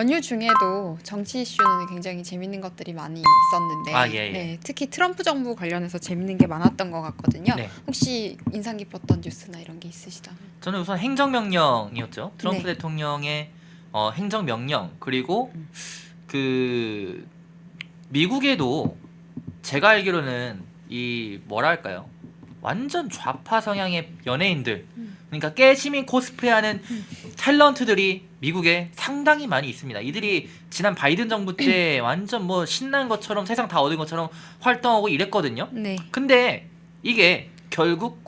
연휴 중에도 정치 이슈는 굉장히 재밌는 것들이 많이 있었는데 네, 특히 트럼프 정부 관련해서 재밌는 게 많았던 것 같거든요. 네. 혹시 인상 깊었던 뉴스나 이런 게 있으시다면? 저는 우선 행정명령이었죠. 트럼프 네. 대통령의 행정명령 그리고 그 미국에도 제가 알기로는 이 뭐랄까요? 완전 좌파 성향의 연예인들 그러니까 깨시민 코스프레하는 탤런트들이 미국에 상당히 많이 있습니다. 이들이 지난 바이든 정부 때 완전 뭐 신난 것처럼 세상 다 얻은 것처럼 활동하고 이랬거든요. 네. 근데 이게 결국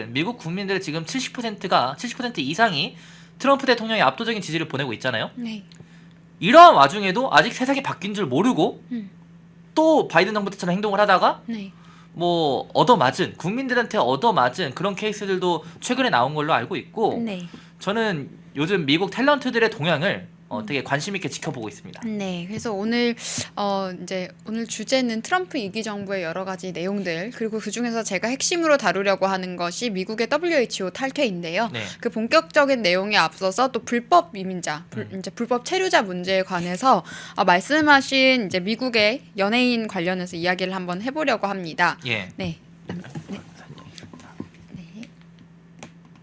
미국 국민들은 지금 70% 이상이 트럼프 대통령의 압도적인 지지를 보내고 있잖아요. 네. 이러한 와중에도 아직 세상이 바뀐 줄 모르고 또 바이든 정부 때처럼 행동을 하다가 네. 뭐 국민들한테 얻어맞은 그런 케이스들도 최근에 나온 걸로 알고 있고 네. 저는 요즘 미국 탤런트들의 동향을 되게 관심 있게 지켜보고 있습니다. 네, 그래서 오늘 이제 오늘 주제는 트럼프 2기 정부의 여러 가지 내용들 그리고 그 중에서 제가 핵심으로 다루려고 하는 것이 미국의 WHO 탈퇴인데요. 네. 그 본격적인 내용에 앞서서 또 불법 이민자, 이제 불법 체류자 문제에 관해서 말씀하신 이제 미국의 연예인 관련해서 이야기를 한번 해보려고 합니다. 예. 네.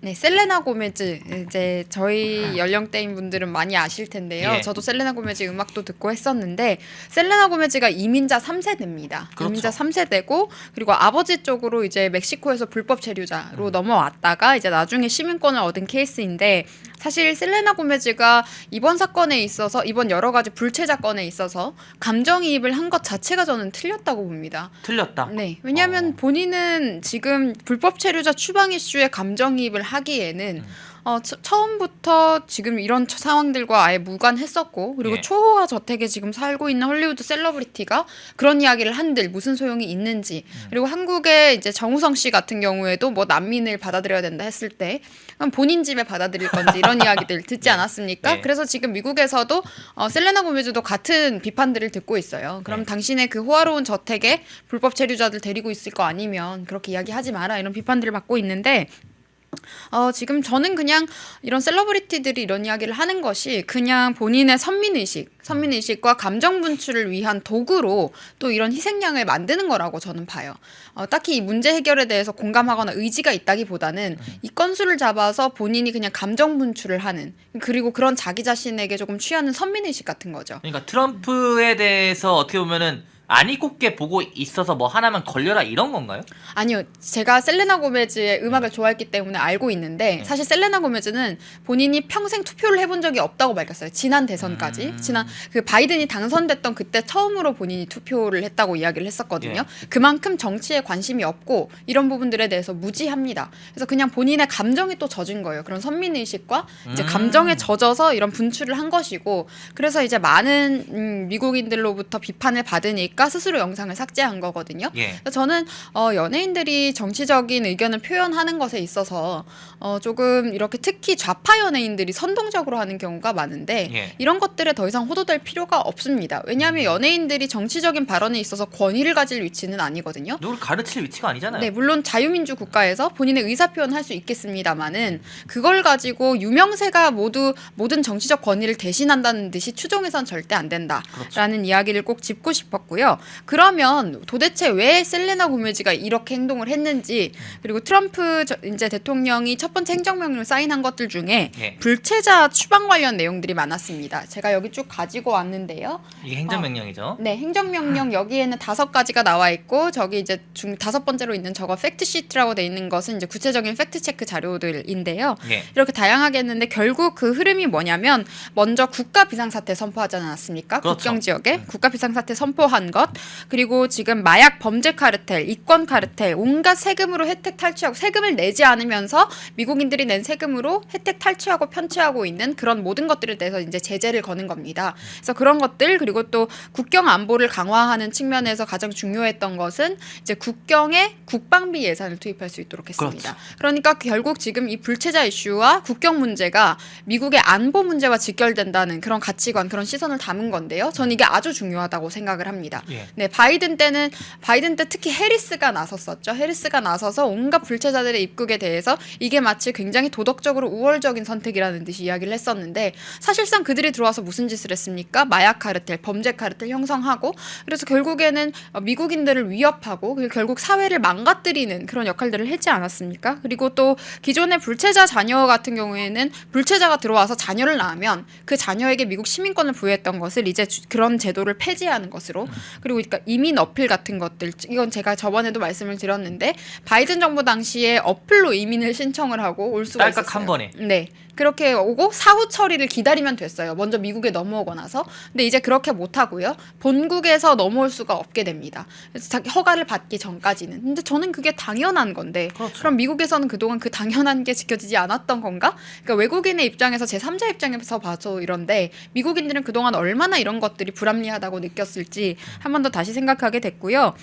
네, 셀레나 고메즈 이제 저희 연령대인 분들은 많이 아실 텐데요. 예. 저도 셀레나 고메즈 음악도 듣고 했었는데 셀레나 고메즈가 이민자 3세대입니다. 그렇죠. 이민자 3세대고 그리고 아버지 쪽으로 이제 멕시코에서 불법 체류자로 넘어왔다가 이제 나중에 시민권을 얻은 케이스인데 사실 셀레나 고메즈가 이번 사건에 있어서 이번 여러 가지 불체자 건에 있어서 감정이입을 한 것 자체가 저는 틀렸다고 봅니다. 틀렸다. 네, 왜냐하면 본인은 지금 불법 체류자 추방 이슈에 감정이입을 하기에는 처음부터 지금 이런 상황들과 아예 무관했었고 그리고 예. 초호화 저택에 지금 살고 있는 헐리우드 셀러브리티가 그런 이야기를 한들 무슨 소용이 있는지 그리고 한국의 이제 정우성 씨 같은 경우에도 뭐 난민을 받아들여야 된다 했을 때 그럼 본인 집에 받아들일 건지 이런 이야기들 듣지 않았습니까? 네. 그래서 지금 미국에서도 셀레나 고메즈도 같은 비판들을 듣고 있어요. 그럼 네. 당신의 그 호화로운 저택에 불법 체류자들 데리고 있을 거 아니면 그렇게 이야기하지 마라 이런 비판들을 받고 있는데 지금 저는 그냥 이런 셀러브리티들이 이런 이야기를 하는 것이 그냥 본인의 선민의식과 감정 분출을 위한 도구로 또 이런 희생양을 만드는 거라고 저는 봐요. 딱히 이 문제 해결에 대해서 공감하거나 의지가 있다기보다는 이 건수를 잡아서 본인이 그냥 감정 분출을 하는 그리고 그런 자기 자신에게 조금 취하는 선민의식 같은 거죠. 그러니까 트럼프에 대해서 어떻게 보면은 아니 곱게 보고 있어서 뭐 하나만 걸려라 이런 건가요? 아니요. 제가 셀레나 고메즈의 음악을 좋아했기 때문에 알고 있는데 사실 셀레나 고메즈는 본인이 평생 투표를 해본 적이 없다고 밝혔어요. 지난 대선까지. 지난 그 바이든이 당선됐던 그때 처음으로 본인이 투표를 했다고 이야기를 했었거든요. 그만큼 정치에 관심이 없고 이런 부분들에 대해서 무지합니다. 그래서 그냥 본인의 감정이 또 젖은 거예요. 그런 선민의식과 이제 감정에 젖어서 이런 분출을 한 것이고 그래서 이제 많은 미국인들로부터 비판을 받으니까 스스로 영상을 삭제한 거거든요. 그래서 저는 연예인들이 정치적인 의견을 표현하는 것에 있어서 조금 이렇게 특히 좌파 연예인들이 선동적으로 하는 경우가 많은데 이런 것들에 더 이상 호도될 필요가 없습니다. 왜냐하면 연예인들이 정치적인 발언에 있어서 권위를 가질 위치는 아니거든요. 누굴 가르칠 위치가 아니잖아요. 네, 물론 자유민주 국가에서 본인의 의사표현 할 수 있겠습니다만은 그걸 가지고 유명세가 모든 정치적 권위를 대신한다는 듯이 추종해선 절대 안 된다라는 이야기를 꼭 짚고 싶었고요. 그러면 도대체 왜 셀레나 고메즈가 이렇게 행동을 했는지 그리고 트럼프 이제 대통령이 첫 번째 행정명령을 사인한 것들 중에 불체자 추방 관련 내용들이 많았습니다. 제가 여기 쭉 가지고 왔는데요. 이게 행정명령이죠. 네, 행정명령 여기에는 5가지가 나와 있고 저기 이제 5번째로 있는 저거 팩트시트라고 돼 있는 것은 이제 구체적인 팩트체크 자료들인데요. 이렇게 다양하게 했는데 결국 그 흐름이 뭐냐면 먼저 국가 비상사태 선포하지 않았습니까? 그렇죠. 국경 지역에 국가 비상사태 선포한 것 그리고 지금 마약 범죄 카르텔, 이권 카르텔 온갖 세금으로 혜택 탈취하고 세금을 내지 않으면서 미국인들이 낸 세금으로 혜택 탈취하고 편취하고 있는 그런 모든 것들에 대해서 이제 제재를 거는 겁니다. 그래서 그런 것들 그리고 또 국경 안보를 강화하는 측면에서 가장 중요했던 것은 이제 국경에 국방비 예산을 투입할 수 있도록 했습니다. 그러니까 결국 지금 이 불체자 이슈와 국경 문제가 미국의 안보 문제와 직결된다는 그런 가치관, 그런 시선을 담은 건데요. 저는 이게 아주 중요하다고 생각을 합니다. 있습니다. 예. 네, 바이든 때 특히 해리스가 나섰었죠. 해리스가 나서서 온갖 불체자들의 입국에 대해서 이게 마치 굉장히 도덕적으로 우월적인 선택이라는 듯이 이야기를 했었는데 사실상 그들이 들어와서 무슨 짓을 했습니까? 마약 카르텔, 범죄 카르텔 형성하고 그래서 결국에는 미국인들을 위협하고 그리고 결국 사회를 망가뜨리는 그런 역할들을 했지 않았습니까? 그리고 또 기존의 불체자 자녀 같은 경우에는 불체자가 들어와서 자녀를 낳으면 그 자녀에게 미국 시민권을 부여했던 것을 이제 그런 제도를 폐지하는 것으로 그리고 그러니까 이민 어필 같은 것들 이건 제가 저번에도 말씀을 드렸는데 바이든 정부 당시에 어플로 이민을 신청을 하고 올 수가 딸깍 있었어요. 한 번에. 네. 그렇게 오고 사후 처리를 기다리면 됐어요. 먼저 미국에 넘어오고 나서. 근데 이제 그렇게 못 하고요. 본국에서 넘어올 수가 없게 됩니다. 그래서 허가를 받기 전까지는. 근데 저는 그게 당연한 건데 그렇죠. 그럼 미국에서는 그동안 그 당연한 게 지켜지지 않았던 건가? 그러니까 외국인의 입장에서 제3자 입장에서 봐서 이런데 미국인들은 그동안 얼마나 이런 것들이 불합리하다고 느꼈을지 한 번 더 다시 생각하게 됐고요.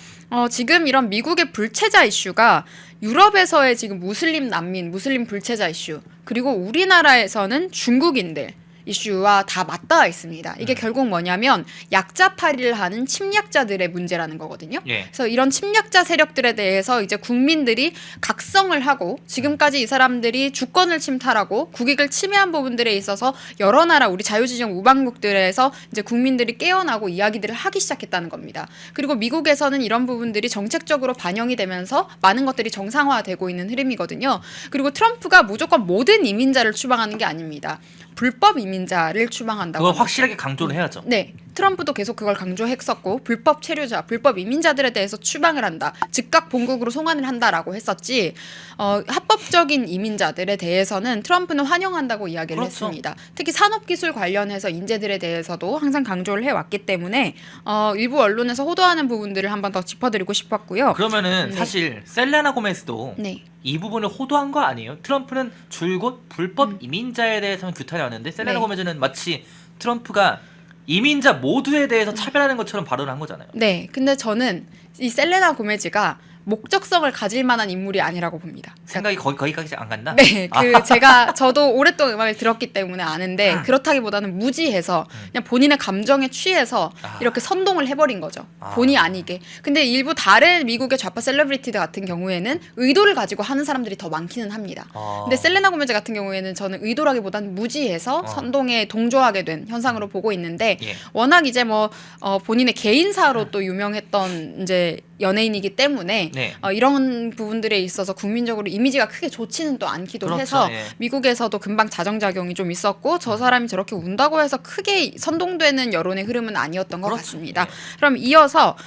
지금 이런 미국의 불체자 이슈가 유럽에서의 지금 무슬림 난민, 무슬림 불체자 이슈 그리고 우리나라에서는 중국인들 이슈와 다 맞닿아 있습니다. 이게 결국 뭐냐면 약자팔이를 하는 침략자들의 문제라는 거거든요. 예. 그래서 이런 침략자 세력들에 대해서 이제 국민들이 각성을 하고 지금까지 이 사람들이 주권을 침탈하고 국익을 침해한 부분들에 있어서 여러 나라 우리 자유지정 우방국들에서 이제 국민들이 깨어나고 이야기들을 하기 시작했다는 겁니다. 그리고 미국에서는 이런 부분들이 정책적으로 반영이 되면서 많은 것들이 정상화되고 있는 흐름이거든요. 그리고 트럼프가 무조건 모든 이민자를 추방하는 게 아닙니다. 불법 이민자를 추방한다고. 그걸 합니다. 확실하게 강조를 해야죠. 네. 트럼프도 계속 그걸 강조했었고 불법 체류자, 불법 이민자들에 대해서 추방을 한다. 즉각 본국으로 송환을 한다라고 했었지. 합법적인 이민자들에 대해서는 트럼프는 환영한다고 이야기를 그렇죠. 했습니다. 특히 산업기술 관련해서 인재들에 대해서도 항상 강조를 해왔기 때문에 일부 언론에서 호도하는 부분들을 한 번 더 짚어드리고 싶었고요. 그러면은 네. 사실 셀레나 고메스도 네. 이 부분을 호도한 거 아니에요? 트럼프는 줄곧 불법 이민자에 대해서는 규탄이 왔는데 셀레나 네. 고메즈는 마치 트럼프가 이민자 모두에 대해서 차별하는 것처럼 발언을 한 거잖아요. 네. 근데 저는 이 셀레나 고메즈가 목적성을 가질 만한 인물이 아니라고 봅니다. 생각이 거기까지 안 간다? 네, 저도 오랫동안 음악을 들었기 때문에 아는데 그렇다기보다는 무지해서 그냥 본인의 감정에 취해서 이렇게 선동을 해버린 거죠. 본의 아니게. 근데 일부 다른 미국의 좌파 셀러브리티들 같은 경우에는 의도를 가지고 하는 사람들이 더 많기는 합니다. 근데 셀레나 고메즈 같은 경우에는 저는 의도라기보다는 무지해서 선동에 동조하게 된 현상으로 보고 있는데 예. 워낙 이제 본인의 개인사로 또 유명했던 이제 연예인이기 때문에 네. 이런 부분들에 있어서 국민적으로 이미지가 크게 좋지는 또 않기도 그렇죠, 해서 예. 미국에서도 금방 자정작용이 좀 있었고 저 사람이 저렇게 운다고 해서 크게 선동되는 여론의 흐름은 아니었던 것 그렇죠, 같습니다. 예. 그럼 이어서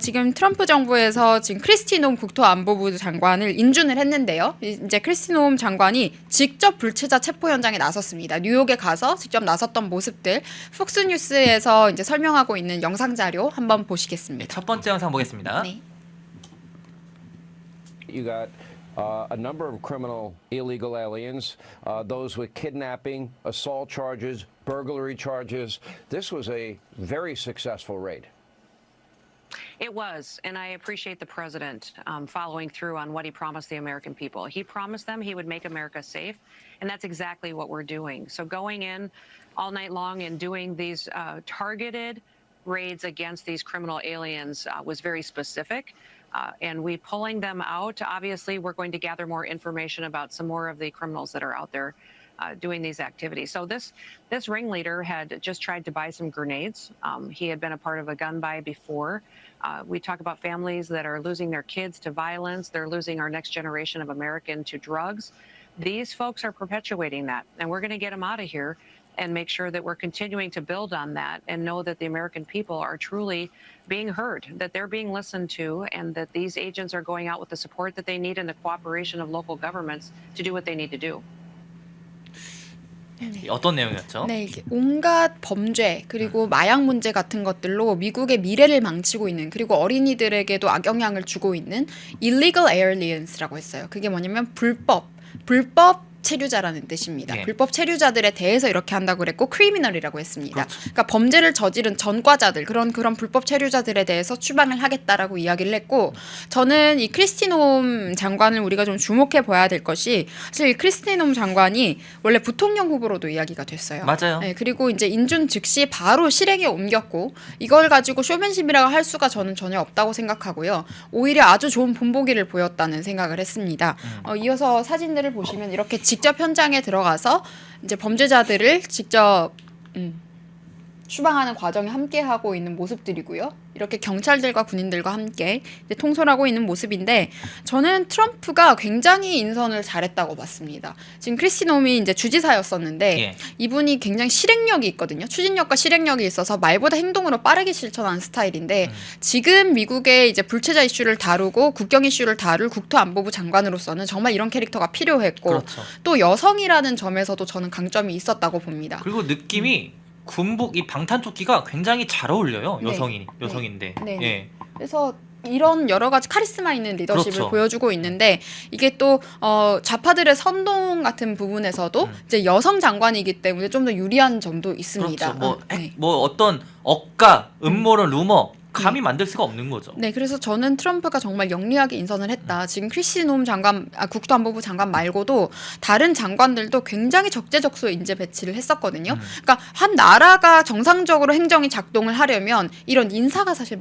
지금 트럼프 정부에서 지금 크리스티 놈 국토안보부 장관을 인준을 했는데요. 이제 크리스티 놈 장관이 직접 불체자 체포 현장에 나섰습니다. 뉴욕에 가서 직접 나섰던 모습들 폭스뉴스에서 이제 설명하고 있는 영상 자료 한번 네, 보시겠습니다. 첫 번째 영상 보겠습니다. 네. You got a number of criminal illegal aliens, those with kidnapping, assault charges, burglary charges. This was a very successful raid. It was, and I appreciate the president following through on what he promised the American people. He promised them he would make America safe, and that's exactly what we're doing. So going in all night long and doing these targeted raids against these criminal aliens was very specific. And we pulling them out. Obviously, we're going to gather more information about some more of the criminals that are out there doing these activities. So this ringleader had just tried to buy some grenades. He had been a part of a gun buy before. We talk about families that are losing their kids to violence. They're losing our next generation of American to drugs. These folks are perpetuating that, and we're going to get them out of here and make sure that we're continuing to build on that and know that the American people are truly being heard, that they're being listened to, and that these agents are going out with the support that they need and the cooperation of local governments to do what they need to do. 어떤 내용이었죠? 네, 이게 온갖 범죄 그리고 마약 문제 같은 것들로 미국의 미래를 망치고 있는 그리고 어린이들에게도 악영향을 주고 있는 illegal aliens라고 했어요. 그게 뭐냐면 불법 체류자라는 뜻입니다. 예. 불법 체류자들에 대해서 이렇게 한다고 그랬고 크리미널이라고 했습니다. 그렇죠. 그러니까 범죄를 저지른 전과자들 그런 불법 체류자들에 대해서 추방을 하겠다라고 이야기를 했고 저는 이 크리스티 놈 장관을 우리가 좀 주목해 봐야 될 것이 사실 이 크리스티 놈 장관이 원래 부통령 후보로도 이야기가 됐어요. 맞아요. 네, 그리고 이제 인준 즉시 바로 실행에 옮겼고 이걸 가지고 쇼맨십이라고 할 수가 저는 전혀 없다고 생각하고요. 오히려 아주 좋은 본보기를 보였다는 생각을 했습니다. 이어서 사진들을 보시면 이렇게 직접 현장에 들어가서 이제 범죄자들을 직접 추방하는 과정에 함께 하고 있는 모습들이고요. 이렇게 경찰들과 군인들과 함께 이제 통솔하고 있는 모습인데 저는 트럼프가 굉장히 인선을 잘했다고 봤습니다. 지금 크리스티 놈이 이제 주지사였었는데 예. 이분이 굉장히 실행력이 있거든요. 추진력과 실행력이 있어서 말보다 행동으로 빠르게 실천하는 스타일인데 지금 미국의 이제 불체자 이슈를 다루고 국경 이슈를 다룰 국토안보부 장관으로서는 정말 이런 캐릭터가 필요했고 그렇죠. 또 여성이라는 점에서도 저는 강점이 있었다고 봅니다. 그리고 느낌이 군복 이 방탄조끼가 굉장히 잘 어울려요. 네. 여성인데. 네. 예. 그래서 이런 여러 가지 카리스마 있는 리더십을 그렇죠. 보여주고 있는데 이게 또 좌파들의 선동 같은 부분에서도 이제 여성 장관이기 때문에 좀 더 유리한 점도 있습니다. 그렇죠. 네. 뭐 어떤 억가, 음모론, 루머 감히 만들 수가 없는 거죠. 네, 그래서 저는 트럼프가 정말 영리하게 인선을 했다. 지금 크리스티 놈 장관, 국토안보부 장관 말고도 다른 장관들도 굉장히 적재적소에 인재 배치를 했었거든요. 그러니까 한 나라가 정상적으로 행정이 작동을 하려면 이런 인사가 사실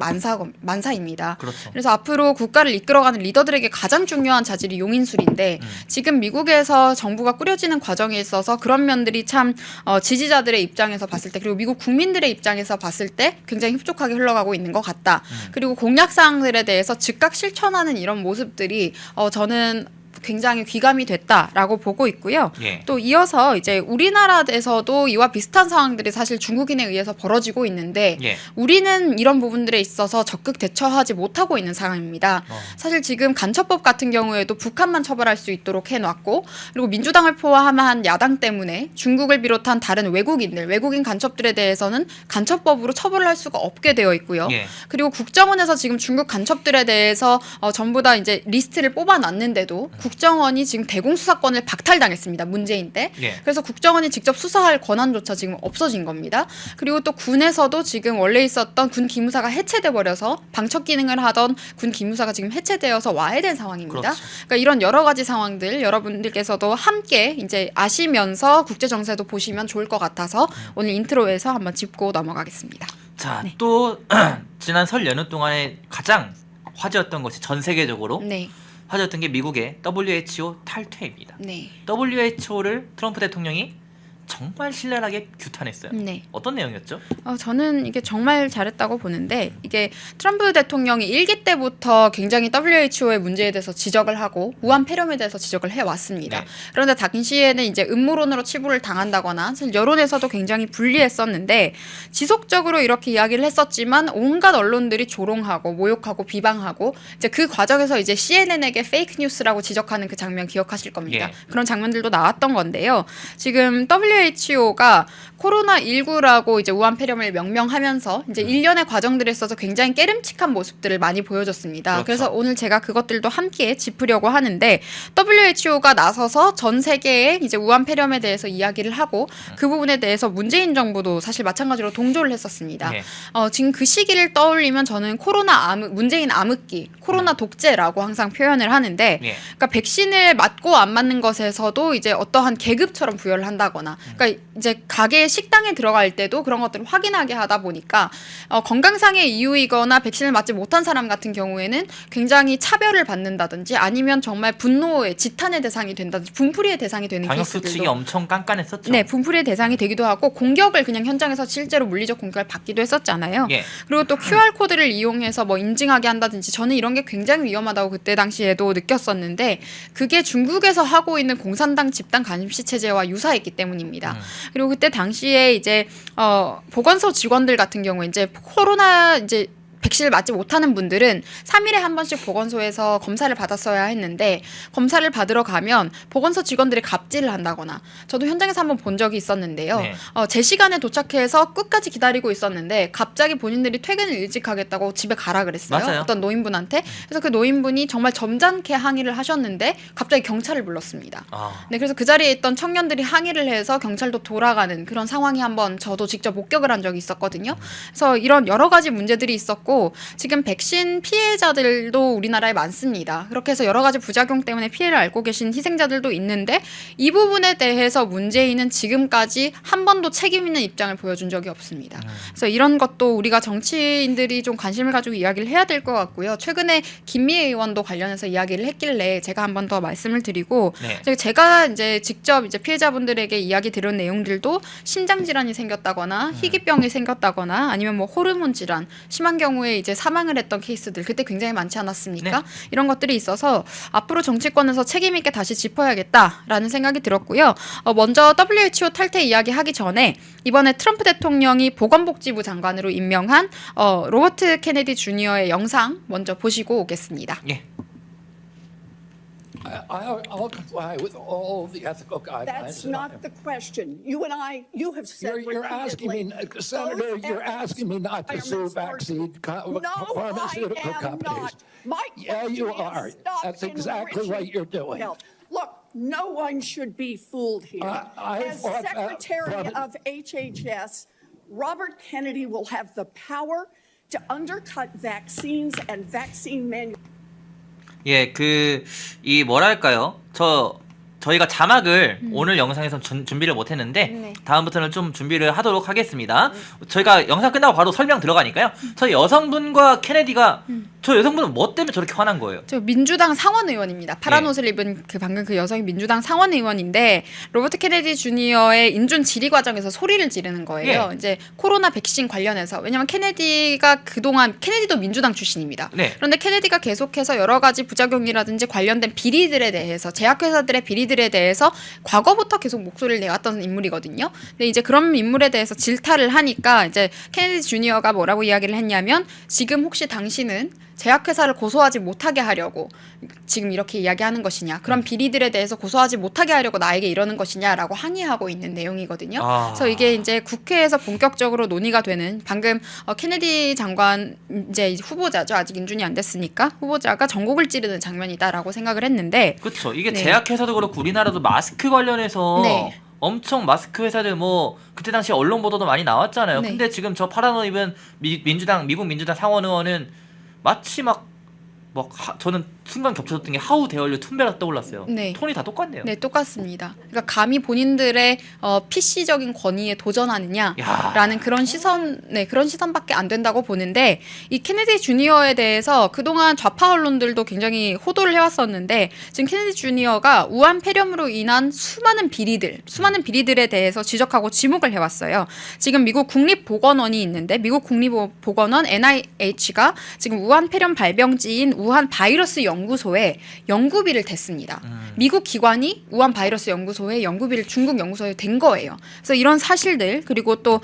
만사입니다. 그렇죠. 그래서 앞으로 국가를 이끌어가는 리더들에게 가장 중요한 자질이 용인술인데 지금 미국에서 정부가 꾸려지는 과정에 있어서 그런 면들이 참 지지자들의 입장에서 봤을 때 그리고 미국 국민들의 입장에서 봤을 때 굉장히 흡족하게 흘러가고 있는 것 같다. 그리고 공약사항들에 대해서 즉각 실천하는 이런 모습들이 저는 굉장히 귀감이 됐다라고 보고 있고요. 예. 또 이어서 이제 우리나라에서도 이와 비슷한 상황들이 사실 중국인에 의해서 벌어지고 있는데 예. 우리는 이런 부분들에 있어서 적극 대처하지 못하고 있는 상황입니다. 사실 지금 간첩법 같은 경우에도 북한만 처벌할 수 있도록 해놨고 그리고 민주당을 포함한 야당 때문에 중국을 비롯한 다른 외국인 간첩들에 대해서는 간첩법으로 처벌을 할 수가 없게 되어 있고요. 예. 그리고 국정원에서 지금 중국 간첩들에 대해서 전부 다 이제 리스트를 뽑아놨는데도 국정원이 지금 대공수사권을 박탈당했습니다. 문재인 때. 예. 그래서 국정원이 직접 수사할 권한조차 지금 없어진 겁니다. 그리고 또 군에서도 지금 원래 있었던 군 기무사가 해체돼 버려서 방첩 기능을 하던 군 기무사가 지금 해체되어서 와해된 상황입니다. 그렇죠. 그러니까 이런 여러 가지 상황들 여러분들께서도 함께 이제 아시면서 국제 정세도 보시면 좋을 것 같아서 오늘 인트로에서 한번 짚고 넘어가겠습니다. 자, 또 지난 설 연휴 동안에 가장 화제였던 것이 전 세계적으로 네, 화제였던 게 미국의 WHO 탈퇴입니다. 네, WHO를 트럼프 대통령이 정말 신랄하게 규탄했어요. 네. 어떤 내용이었죠? 저는 이게 정말 잘했다고 보는데 이게 트럼프 대통령이 일기 때부터 굉장히 WHO의 문제에 대해서 지적을 하고 우한 폐렴에 대해서 지적을 해왔습니다. 네. 그런데 당시에는 이제 음모론으로 치부를 당한다거나 사실 여론에서도 굉장히 불리했었는데 지속적으로 이렇게 이야기를 했었지만 온갖 언론들이 조롱하고 모욕하고 비방하고 이제 그 과정에서 이제 CNN에게 페이크 뉴스라고 지적하는 그 장면 기억하실 겁니다. 예. 그런 장면들도 나왔던 건데요. 지금 WHO가 코로나19라고 이제 우한 폐렴을 명명하면서 이제 일련의 과정들에 있어서 굉장히 깨름칙한 모습들을 많이 보여줬습니다. 그렇죠. 그래서 오늘 제가 그것들도 함께 짚으려고 하는데 WHO가 나서서 전 세계에 이제 우한 폐렴에 대해서 이야기를 하고 그 부분에 대해서 문재인 정부도 사실 마찬가지로 동조를 했었습니다. 예. 지금 그 시기를 떠올리면 저는 문재인 암흑기, 코로나 독재라고 항상 표현을 하는데 예. 그러니까 백신을 맞고 안 맞는 것에서도 이제 어떠한 계급처럼 부여를 한다거나 그러니까 이제 가게 식당에 들어갈 때도 그런 것들을 확인하게 하다 보니까 건강상의 이유이거나 백신을 맞지 못한 사람 같은 경우에는 굉장히 차별을 받는다든지 아니면 정말 분노의 지탄의 대상이 된다든지 분풀이의 대상이 되는 방역 케이스들도 수칙이 엄청 깐깐했었죠. 네, 분풀이의 대상이 되기도 하고 공격을 그냥 현장에서 실제로 물리적 공격을 받기도 했었잖아요. 예. 그리고 또 QR 코드를 이용해서 뭐 인증하게 한다든지 저는 이런 게 굉장히 위험하다고 그때 당시에도 느꼈었는데 그게 중국에서 하고 있는 공산당 집단 감시 체제와 유사했기 때문입니다. 그리고 그때 당시에 이제 보건소 직원들 같은 경우에 이제 코로나 이제 백신을 맞지 못하는 분들은 3일에 한 번씩 보건소에서 검사를 받았어야 했는데 검사를 받으러 가면 보건소 직원들이 갑질을 한다거나 저도 현장에서 한번 본 적이 있었는데요. 네. 제 시간에 도착해서 끝까지 기다리고 있었는데 갑자기 본인들이 퇴근을 일찍 하겠다고 집에 가라 그랬어요. 맞아요. 어떤 노인분한테. 그래서 그 노인분이 정말 점잖게 항의를 하셨는데 갑자기 경찰을 불렀습니다. 아, 네, 그래서 그 자리에 있던 청년들이 항의를 해서 경찰도 돌아가는 그런 상황이 한번 저도 직접 목격을 한 적이 있었거든요. 그래서 이런 여러 가지 문제들이 있었고 지금 백신 피해자들도 우리나라에 많습니다. 그렇게 해서 여러 가지 부작용 때문에 피해를 앓고 계신 희생자들도 있는데 이 부분에 대해서 문재인은 지금까지 한 번도 책임 있는 입장을 보여준 적이 없습니다. 그래서 이런 것도 우리가 정치인들이 좀 관심을 가지고 이야기를 해야 될 것 같고요. 최근에 김미애 의원도 관련해서 이야기를 했길래 제가 한 번 더 말씀을 드리고 네. 제가 이제 직접 이제 피해자분들에게 이야기 들은 내용들도 심장 질환이 생겼다거나 희귀병이 생겼다거나 아니면 뭐 호르몬 질환 심한 경우에 이제 사망을 했던 케이스들 그때 굉장히 많지 않았습니까? 네. 이런 것들이 있어서 앞으로 정치권에서 책임 있게 다시 짚어야겠다라는 생각이 들었고요. 먼저 WHO 탈퇴 이야기 하기 전에 이번에 트럼프 대통령이 보건복지부 장관으로 임명한 로버트 케네디 주니어의 영상 먼저 보시고 오겠습니다. 예. I'll comply with all the ethical guidelines. That's not the question. You have said You're asking me, repeatedly, Senator, those you're asking me not to sue requirements are- vaccine No, pharmaceutical I am companies. not. My Yeah, you question are. is stop That's exactly what enriching you're doing. health. Look, no one should be fooled here. I As fought Secretary from- of HHS, Robert Kennedy will have the power to undercut vaccines and vaccine manufacturers. 예, 이 뭐랄까요? 저희가 자막을 오늘 영상에서 준비를 못했는데 네. 다음부터는 좀 준비를 하도록 하겠습니다. 저희가 영상 끝나고 바로 설명 들어가니까요. 저 여성분과 케네디가 저 여성분은 뭐 때문에 저렇게 화난 거예요? 저 민주당 상원 의원입니다. 파란 네. 옷을 입은 방금 그 여성이 민주당 상원 의원인데 로버트 케네디 주니어의 인준 질의 과정에서 소리를 지르는 거예요. 예. 이제 코로나 백신 관련해서 왜냐하면 케네디가 그동안 케네디도 민주당 출신입니다. 네. 그런데 케네디가 계속해서 여러 가지 부작용이라든지 관련된 비리들에 대해서 제약회사들의 비리들에 대해서 과거부터 계속 목소리를 내왔던 인물이거든요. 근데 이제 그런 인물에 대해서 질타를 하니까 이제 케네디 주니어가 뭐라고 이야기를 했냐면 지금 혹시 당신은 제약회사를 고소하지 못하게 하려고 지금 이렇게 이야기하는 것이냐 그런 비리들에 대해서 고소하지 못하게 하려고 나에게 이러는 것이냐라고 항의하고 있는 내용이거든요. 아. 그래서 이게 이제 국회에서 본격적으로 논의가 되는 방금 케네디 장관 이제 후보자죠. 아직 인준이 안 됐으니까 후보자가 전곡을 찌르는 장면이다라고 생각을 했는데 그렇죠. 이게 네. 제약회사도 그렇고 우리나라도 마스크 관련해서 네. 엄청 마스크 회사들 뭐 그때 당시 언론 보도도 많이 나왔잖아요. 네. 근데 지금 저 파란 옷 입은 미국 민주당 상원 의원은 마치 저는 순간 겹쳐졌던 게 하우 데얼류 툰베라 떠올랐어요. 네. 톤이 다 똑같네요. 네, 똑같습니다. 그러니까 감히 본인들의 PC적인 권위에 도전하느냐라는 그런 시선밖에 안 된다고 보는데 이 케네디 주니어에 대해서 그동안 좌파 언론들도 굉장히 호도를 해왔었는데 지금 케네디 주니어가 우한 폐렴으로 인한 수많은 비리들에 대해서 지적하고 지목을 해왔어요. 지금 미국 국립보건원이 있는데 미국 국립보건원 NIH가 지금 우한 폐렴 발병지인 우한 바이러스 연구소에 연구비를 댔습니다. 미국 기관이 우한 바이러스 연구소에 연구비를 중국 연구소에 댄 거예요. 그래서 이런 사실들 그리고 또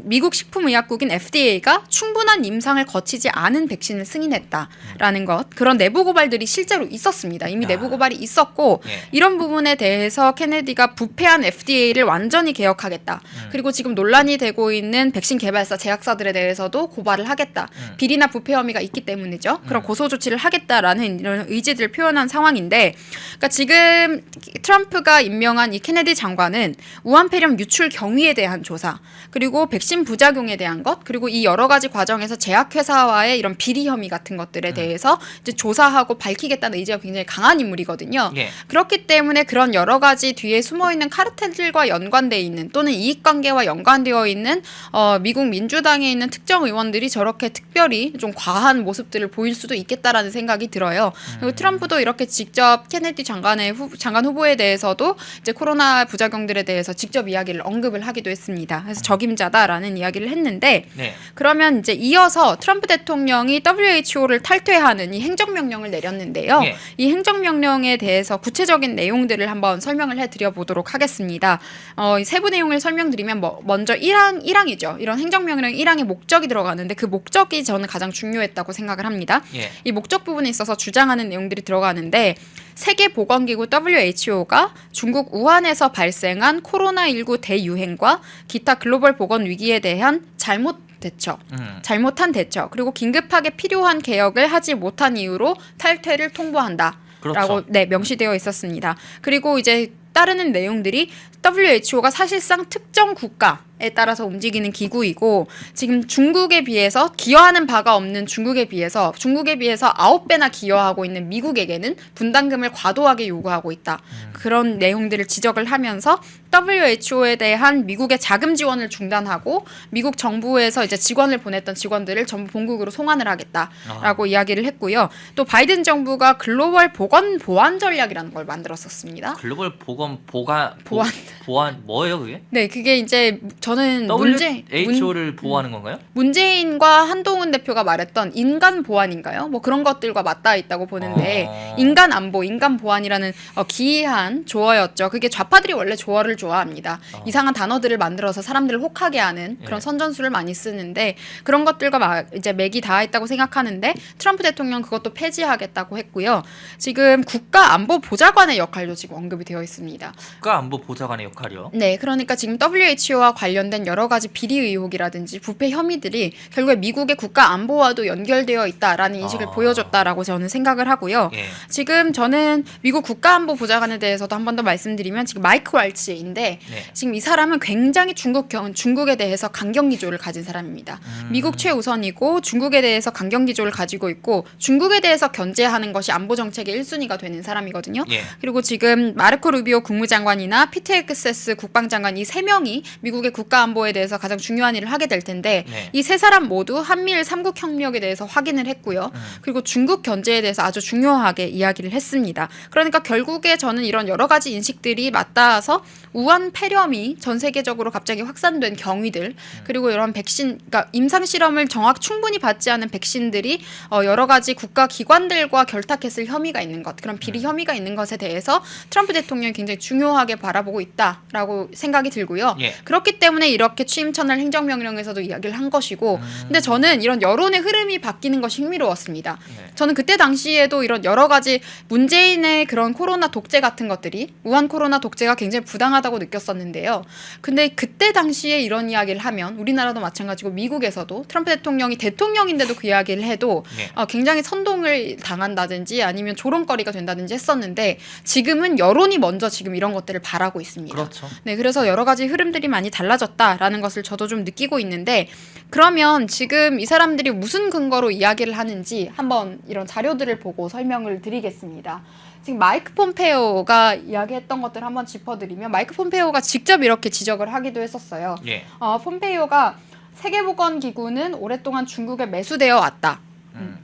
미국 식품의약국인 FDA가 충분한 임상을 거치지 않은 백신을 승인했다라는 것 그런 내부 고발들이 실제로 있었습니다. 이미 내부 고발이 있었고 예. 이런 부분에 대해서 케네디가 부패한 FDA를 완전히 개혁하겠다. 그리고 지금 논란이 되고 있는 백신 개발사 제약사들에 대해서도 고발을 하겠다. 비리나 부패 혐의가 있기 때문이죠. 그런 고소 조치를 하겠다라는 이런 의지들을 표현한 상황인데 그러니까 지금 트럼프가 임명한 이 케네디 장관은 우한 폐렴 유출 경위에 대한 조사 그리고 백신 부작용에 대한 것 그리고 이 여러 가지 과정에서 제약회사와의 이런 비리 혐의 같은 것들에 대해서 이제 조사하고 밝히겠다는 의지가 굉장히 강한 인물이거든요. 예. 그렇기 때문에 그런 여러 가지 뒤에 숨어 있는 카르텔들과 연관돼 있는 또는 이익관계와 연관되어 있는 미국 민주당에 있는 특정 의원들이 저렇게 특별히 좀 과한 모습들을 보일 수도 있겠다라는 생각이 들어요. 그리고 트럼프도 이렇게 직접 케네디 장관 후보에 대해서도 이제 코로나 부작용들에 대해서 직접 이야기를 언급을 하기도 했습니다. 그래서 적임자다라는 이야기를 했는데 네. 그러면 이제 이어서 트럼프 대통령이 WHO를 탈퇴하는 이 행정명령을 내렸는데요. 예. 이 행정명령에 대해서 구체적인 내용들을 한번 설명을 해드려 보도록 하겠습니다. 이 세부 내용을 설명드리면 먼저 1항이죠. 이런 행정명령 1항에 목적이 들어가는데 그 목적이 저는 가장 중요했다고 생각을 합니다. 예. 이 목적 부분에 있어서 주장하는 내용들이 들어가는데 세계보건기구 WHO가 중국 우한에서 발생한 코로나19 대유행과 기타 글로벌 보건 위기에 대한 잘못한 대처, 그리고 긴급하게 필요한 개혁을 하지 못한 이유로 탈퇴를 통보한다. 그렇죠. 라고 명시되어 있었습니다. 그리고 이제 따르는 내용들이 WHO가 사실상 특정 국가에 따라서 움직이는 기구이고 지금 중국에 비해서 기여하는 바가 없는 중국에 비해서 9배나 기여하고 있는 미국에게는 분담금을 과도하게 요구하고 있다. 그런 내용들을 지적을 하면서 WHO에 대한 미국의 자금 지원을 중단하고 미국 정부에서 이제 직원을 보냈던 직원들을 전부 본국으로 송환을 하겠다라고 이야기를 했고요. 또 바이든 정부가 글로벌 보안 전략이라는 걸 만들었었습니다. 글로벌 보안 뭐예요 그게? 네, 그게 이제 저는 WHO를 보호하는 건가요? 문재인과 한동훈 대표가 말했던 인간 보안인가요? 뭐 그런 것들과 맞닿아 있다고 보는데 인간 안보, 인간 보안이라는 기이한 조어였죠. 그게 좌파들이 원래 조어를 좋아합니다. 이상한 단어들을 만들어서 사람들을 혹하게 하는 그런 예. 선전수를 많이 쓰는데 그런 것들과 이제 맥이 닿아 있다고 생각하는데 트럼프 대통령 그것도 폐지하겠다고 했고요. 지금 국가안보보좌관의 역할도 지금 언급이 되어 있습니다. 국가안보보좌관의 역할이요? 네, 그러니까 지금 WHO와 관련된 여러 가지 비리 의혹이라든지 부패 혐의들이 결국에 미국의 국가 안보와도 연결되어 있다라는 인식을 보여줬다라고 저는 생각을 하고요. 예. 지금 저는 미국 국가안보보좌관에 대해서도 한 번 더 말씀드리면 지금 마이크 왈츠인데 네. 지금 이 사람은 굉장히 중국에 대해서 강경 기조를 가진 사람입니다. 미국 최우선이고 중국에 대해서 강경 기조를 가지고 있고 중국에 대해서 견제하는 것이 안보 정책의 1순위가 되는 사람이거든요. 예. 그리고 지금 마르코 루비오 국무장관이나 피트 엑세스 국방장관 이 세 명이 미국의 국가안보에 대해서 가장 중요한 일을 하게 될 텐데 네. 이 세 사람 모두 한미일 3국 협력에 대해서 확인을 했고요. 그리고 중국 견제에 대해서 아주 중요하게 이야기를 했습니다. 그러니까 결국에 저는 이런 여러 가지 인식들이 맞닿아서 우한 폐렴이 전 세계적으로 갑자기 확산된 경위들 그리고 이런 백신, 그러니까 임상 실험을 충분히 받지 않은 백신들이 여러 가지 국가 기관들과 결탁했을 혐의가 있는 것, 그런 비리 혐의가 있는 것에 대해서 트럼프 대통령이 굉장히 중요하게 바라보고 있다라고 생각이 들고요. 예. 그렇기 때문에 이렇게 취임천을 행정명령에서도 이야기를 한 것이고, 근데 저는 이런 여론의 흐름이 바뀌는 것이 흥미로웠습니다. 네. 저는 그때 당시에도 이런 여러 가지 문재인의 그런 코로나 독재 같은 것들이 우한 코로나 독재가 굉장히 부당하다고 느꼈었는데요. 근데 그때 당시에 이런 이야기를 하면 우리나라도 마찬가지고 미국에서도 트럼프 대통령이 대통령인데도 그 이야기를 해도 네. 굉장히 선동을 당한다든지 아니면 조롱거리가 된다든지 했었는데 지금은 여론이 먼저 지금 이런 것들을 바라고 있습니다. 그렇죠. 네, 그래서 여러 가지 흐름들이 많이 달라졌다라는 것을 저도 좀 느끼고 있는데 그러면 지금 이 사람들이 무슨 근거로 이야기를 하는지 한번 이런 자료들을 보고 설명을 드리겠습니다. 지금 마이크 폼페오가 이야기했던 것들 한번 짚어드리면 마이크 폼페오가 직접 이렇게 지적을 하기도 했었어요. 예. 폼페이오가 세계보건기구는 오랫동안 중국에 매수되어 왔다.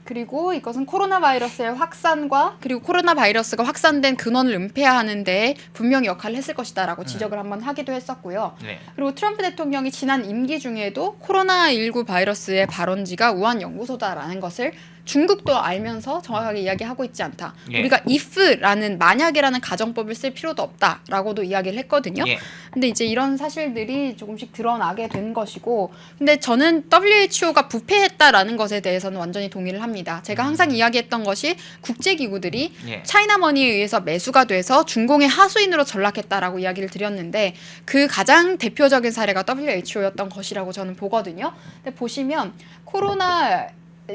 그리고 이것은 코로나 바이러스의 확산과 그리고 코로나 바이러스가 확산된 근원을 은폐하는 데 분명히 역할을 했을 것이다라고 지적을 한번 하기도 했었고요. 네. 그리고 트럼프 대통령이 지난 임기 중에도 코로나19 바이러스의 발원지가 우한 연구소다라는 것을 중국도 알면서 정확하게 이야기하고 있지 않다. 예. 우리가 if라는 만약이라는 가정법을 쓸 필요도 없다라고도 이야기를 했거든요. 예. 근데 이제 이런 사실들이 조금씩 드러나게 된 것이고 근데 저는 WHO가 부패했다라는 것에 대해서는 완전히 동의를 합니다. 제가 항상 이야기했던 것이 국제기구들이 예. 차이나머니에 의해서 매수가 돼서 중공의 하수인으로 전락했다라고 이야기를 드렸는데 그 가장 대표적인 사례가 WHO였던 것이라고 저는 보거든요. 근데 보시면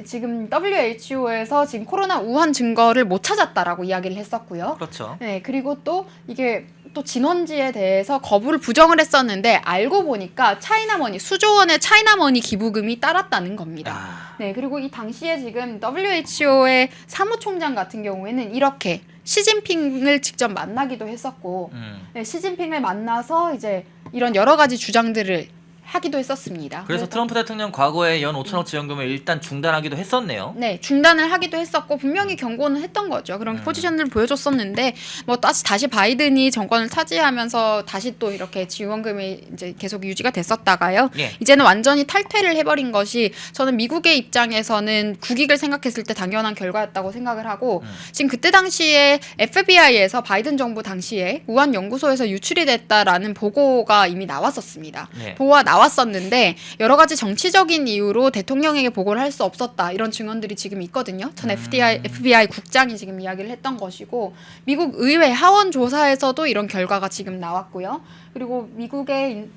지금 WHO에서 지금 코로나 우한 증거를 못 찾았다라고 이야기를 했었고요. 그렇죠. 네, 그리고 또 이게 또 진원지에 대해서 거부를 부정을 했었는데 알고 보니까 수조 원의 차이나머니 기부금이 따랐다는 겁니다. 네, 그리고 이 당시에 지금 WHO의 사무총장 같은 경우에는 이렇게 시진핑을 직접 만나기도 했었고, 네, 시진핑을 만나서 이제 이런 여러 가지 주장들을 하기도 했었습니다. 그래서 트럼프 대통령 과거에 연 5천억 지원금을 일단 중단하기도 했었네요. 네, 중단을 하기도 했었고 분명히 경고는 했던 거죠. 그런 포지션들을 보여줬었는데 뭐 다시 바이든이 정권을 차지하면서 다시 또 이렇게 지원금이 이제 계속 유지가 됐었다가요. 예. 이제는 완전히 탈퇴를 해버린 것이 저는 미국의 입장에서는 국익을 생각했을 때 당연한 결과였다고 생각을 하고 지금 그때 당시에 FBI에서 바이든 정부 당시에 우한 연구소에서 유출이 됐다라는 보고가 이미 나왔었습니다. 네. 보고가 나왔었는데 여러 가지 정치적인 이유로 대통령에게 보고를 할 수 없었다 이런 증언들이 지금 있거든요. 전 FBI 국장이 지금 이야기를 했던 것이고 미국 의회 하원 조사에서도 이런 결과가 지금 나왔고요. 그리고 미국의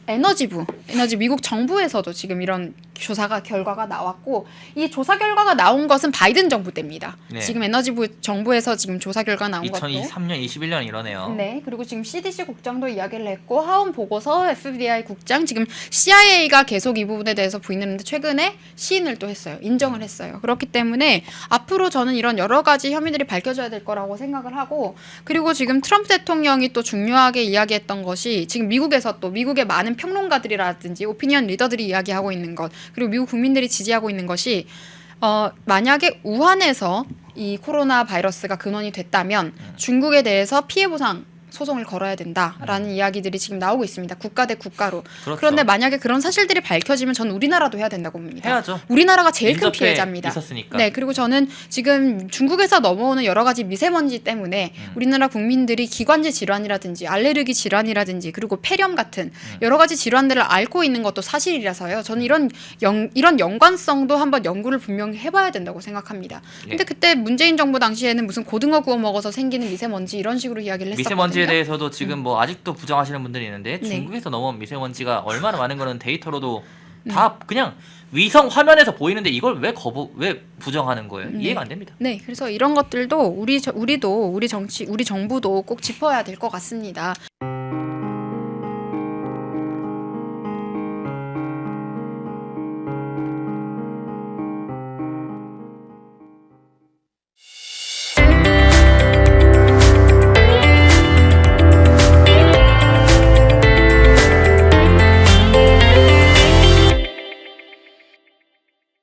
미국 정부에서도 지금 이런 결과가 나왔고 이 조사 결과가 나온 것은 바이든 정부 때입니다. 네. 지금 에너지부 정부에서 지금 조사 결과 나온 것도 2023년, 21년 이러네요. 네, 그리고 지금 CDC 국장도 이야기를 했고 하원 보고서 FBI 국장 지금 CIA가 계속 이 부분에 대해서 부인했는데 최근에 시인을 또 했어요. 인정을 했어요. 그렇기 때문에 앞으로 저는 이런 여러 가지 혐의들이 밝혀져야 될 거라고 생각을 하고 그리고 지금 트럼프 대통령이 또 중요하게 이야기했던 것이 지금 미국에서 또 미국의 많은 평론가들이라든지 오피니언 리더들이 이야기하고 있는 것 그리고 미국 국민들이 지지하고 있는 것이 만약에 우한에서 이 코로나 바이러스가 근원이 됐다면 중국에 대해서 피해 보상 소송을 걸어야 된다라는 이야기들이 지금 나오고 있습니다. 국가 대 국가로. 그렇죠. 그런데 만약에 그런 사실들이 밝혀지면 저는 우리나라도 해야 된다고 봅니다. 해야죠. 우리나라가 제일 큰 인접해 피해자입니다. 있었으니까. 네, 그리고 저는 지금 중국에서 넘어오는 여러 가지 미세먼지 때문에 우리나라 국민들이 기관지 질환이라든지 알레르기 질환이라든지 그리고 폐렴 같은 여러 가지 질환들을 앓고 있는 것도 사실이라서요. 저는 이런 연관성도 한번 연구를 분명히 해봐야 된다고 생각합니다. 근데 예. 그때 문재인 정부 당시에는 무슨 고등어 구워 먹어서 생기는 미세먼지 이런 식으로 이야기를 했었거든요. 미세먼지에 대해서도 지금 뭐 아직도 부정하시는 분들이 있는데 네. 중국에서 넘어온 미세먼지가 얼마나 많은 거는 데이터로도 다 그냥 위성 화면에서 보이는데 이걸 왜 부정하는 거예요? 이해가 안 됩니다. 네, 그래서 이런 것들도 우리 정부도 꼭 짚어야 될 것 같습니다.